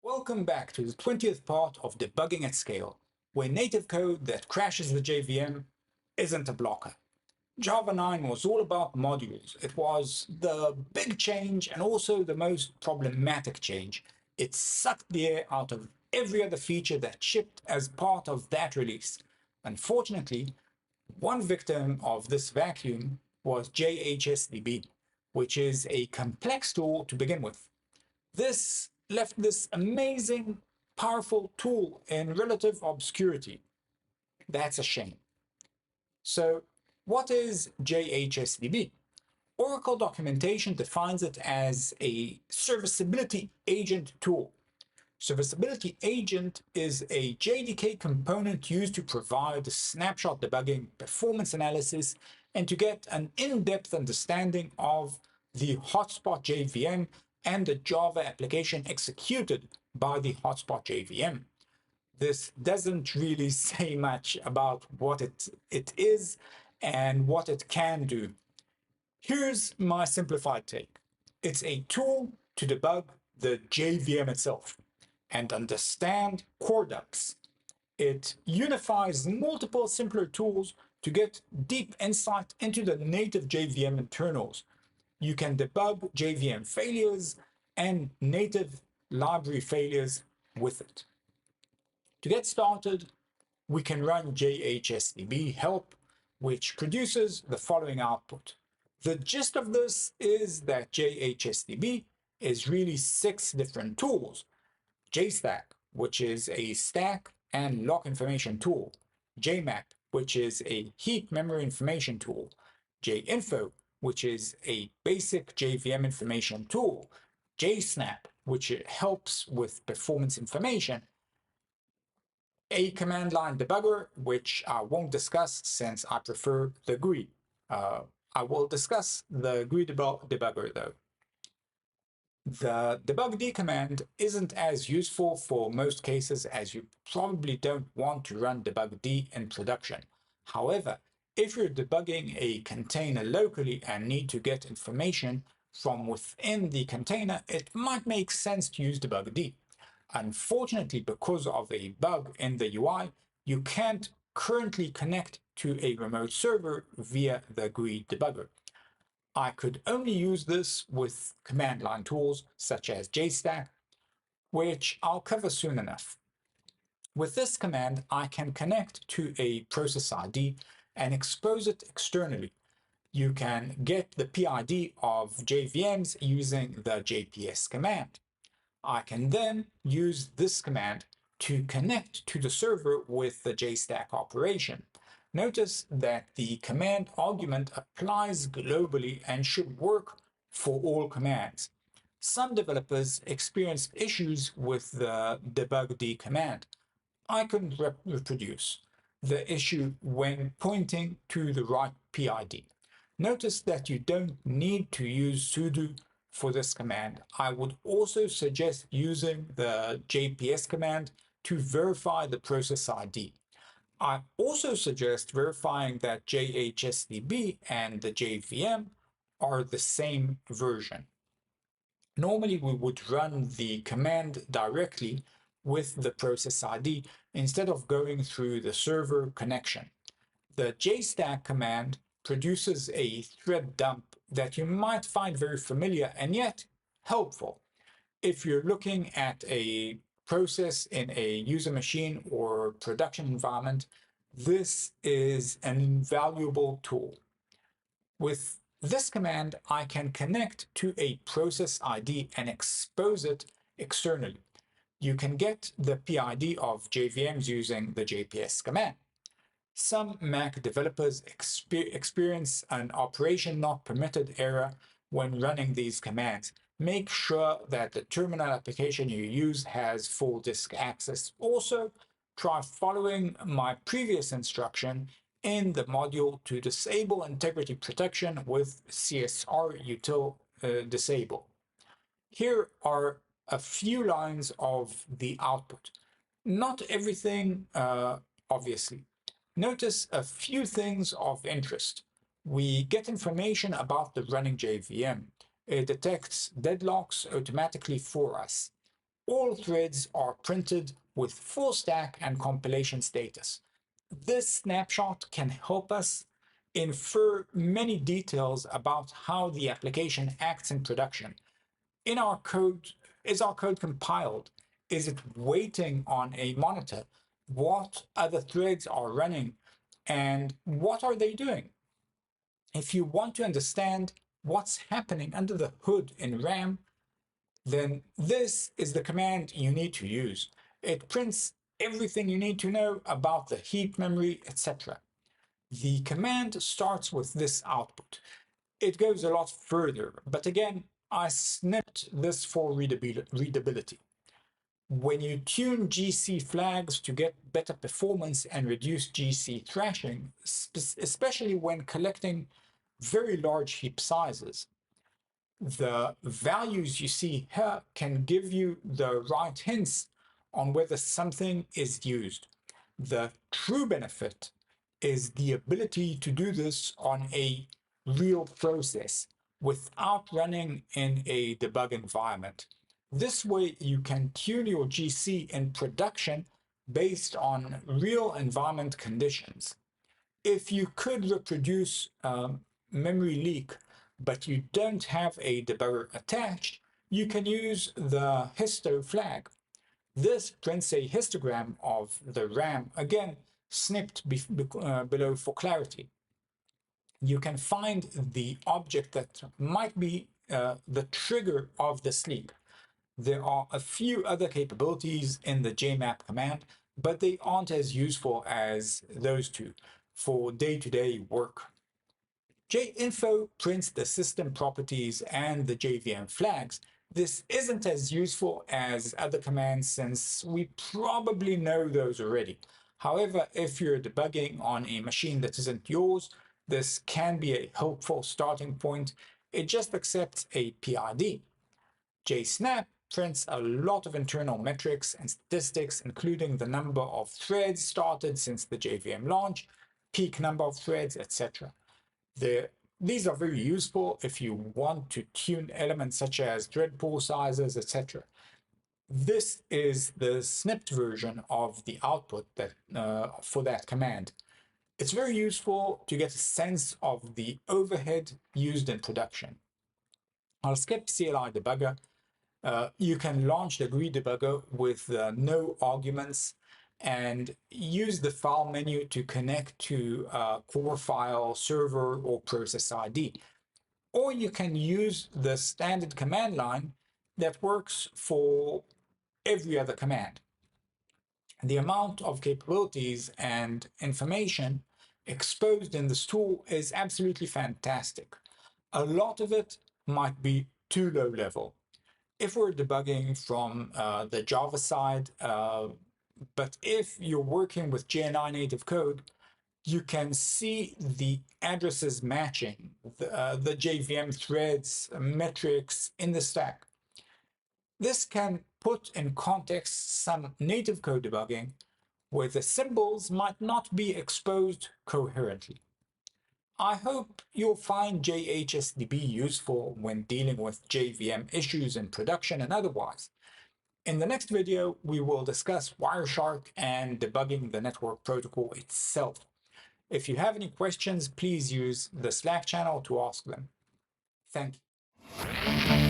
Welcome back to the 20th part of Debugging at Scale, where native code that crashes the JVM isn't a blocker. Java 9 was all about modules. It was the big change and also the most problematic change. It sucked the air out of every other feature that shipped as part of that release. Unfortunately, one victim of this vacuum was JHSDB, which is a complex tool to begin with. This left this amazing, powerful tool in relative obscurity. That's a shame. So, what is JHSDB? Oracle documentation defines it as a serviceability agent tool. Serviceability agent is a JDK component used to provide snapshot debugging, performance analysis, and to get an in-depth understanding of the hotspot JVM and the Java application executed by the hotspot JVM. This doesn't really say much about what it is and what it can do. Here's my simplified take. It's a tool to debug the JVM itself and understand core ducks. It unifies multiple simpler tools to get deep insight into the native JVM internals. You can debug JVM failures and native library failures with it. To get started, we can run JHSDB help, which produces the following output. The gist of this is that JHSDB is really 6 different tools. JStack, which is a stack and lock information tool. JMap, which is a heap memory information tool. JInfo, which is a basic JVM information tool. JSnap, which helps with performance information. A command line debugger, which I won't discuss since I prefer the GUI. I will discuss the GUI debugger though. The debugd command isn't as useful for most cases as you probably don't want to run debugd in production. However, if you're debugging a container locally and need to get information from within the container, it might make sense to use debugd. Unfortunately, because of a bug in the UI, you can't currently connect to a remote server via the GUI debugger. I could only use this with command line tools such as JStack, which I'll cover soon enough. With this command, I can connect to a process ID and expose it externally. You can get the PID of JVMs using the JPS command. I can then use this command to connect to the server with the JStack operation. Notice that the command argument applies globally and should work for all commands. Some developers experience issues with the debugd command. I couldn't reproduce the issue when pointing to the right PID. Notice that you don't need to use sudo for this command. I would also suggest using the JPS command to verify the process ID. I also suggest verifying that JHSDB and the JVM are the same version. Normally, we would run the command directly with the process ID instead of going through the server connection. The JStack command produces a thread dump that you might find very familiar and yet helpful. If you're looking at a process in a user machine or production environment, this is an invaluable tool. With this command, I can connect to a process ID and expose it externally. You can get the PID of JVMs using the JPS command. Some Mac developers experience an operation not permitted error when running these commands. Make sure that the terminal application you use has full disk access. Also, try following my previous instruction in the module to disable integrity protection with CSR util disable. Here are a few lines of the output. Not everything, obviously. Notice a few things of interest. We get information about the running JVM. It detects deadlocks automatically for us. All threads are printed with full stack and compilation status. This snapshot can help us infer many details about how the application acts in production. In our code, is our code compiled? Is it waiting on a monitor? What other threads are running? And what are they doing? If you want to understand what's happening under the hood in RAM, then this is the command you need to use. It prints everything you need to know about the heap memory, etc. The command starts with this output. It goes a lot further, but again, I snipped this for readability. When you tune GC flags to get better performance and reduce GC thrashing, especially when collecting very large heap sizes, the values you see here can give you the right hints on whether something is used. The true benefit is the ability to do this on a real process without running in a debug environment. This way, you can tune your GC in production based on real environment conditions. If you could reproduce memory leak, but you don't have a debugger attached, you can use the histo flag. This prints a histogram of the RAM, again, snipped below for clarity. You can find the object that might be the trigger of the sleep. There are a few other capabilities in the JMap command, but they aren't as useful as those two for day-to-day work. JInfo prints the system properties and the JVM flags. This isn't as useful as other commands since we probably know those already. However, if you're debugging on a machine that isn't yours, this can be a helpful starting point. It just accepts a PID. JSnap prints a lot of internal metrics and statistics, including the number of threads started since the JVM launch, peak number of threads, etc. These are very useful if you want to tune elements such as thread pool sizes, etc. This is the snipped version of the output for that command. It's very useful to get a sense of the overhead used in production. I'll skip CLI debugger. You can launch the GUI debugger with no arguments and use the file menu to connect to core file, server, or process ID. Or you can use the standard command line that works for every other command. The amount of capabilities and information exposed in this tool is absolutely fantastic. A lot of it might be too low level. If we're debugging from the Java side, but if you're working with JNI native code, you can see the addresses matching, the JVM threads, metrics in the stack. This can put in context some native code debugging where the symbols might not be exposed coherently. I hope you'll find JHSDB useful when dealing with JVM issues in production and otherwise. In the next video, we will discuss Wireshark and debugging the network protocol itself. If you have any questions, please use the Slack channel to ask them. Thank you.